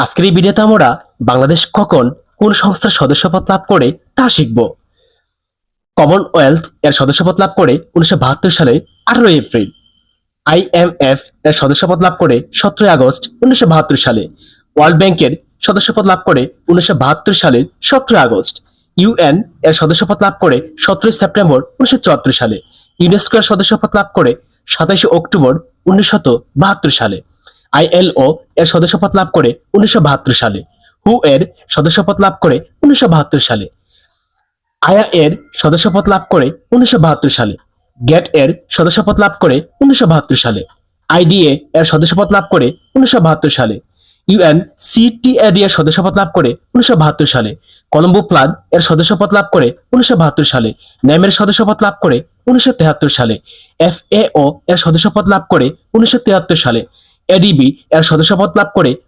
আজকের এই ভিডিওতে আমরা বাংলাদেশ কখন কোন সংস্থার সদস্যপদ লাভ করে তা শিখব। কমনওয়েলথ এর সদস্যপদ লাভ করে 1972 সালে 18 এপ্রিল। IMF এর সদস্যপদ লাভ করে 17 আগস্ট 1972 সালে। ওয়ার্ল্ড ব্যাংকের সদস্যপদ লাভ করে 1972 সালের 17 আগস্ট। UN এর সদস্যপদ লাভ করে 17 সেপ্টেম্বর 1974 সালে। ইউনেস্কো এর সদস্যপদ লাভ করে 27 অক্টোবর 1972 সালে। ILO এর সদস্যপদ লাভ করে 1972 সালে। হু এর সদস্যপদ লাভ করে 1972 সালে। আয়া এর সদস্যপদ লাভ করে 1972 সালে। গ্যাট এর সদস্যপদ লাভ করে 1972 সালে। IDA এর সদস্যপদ লাভ করে 1972 সালে। UNCTAD এর সদস্যপদ লাভ করে 1972 সালে। কলম্বো প্লান এর সদস্যপদ লাভ করে 1972 সালে। নেমের সদস্যপদ লাভ করে 1973 সালে। FAO এর সদস্যপদ লাভ করে 1973 সালে। ADB এর সদস্যপদ লাভ করে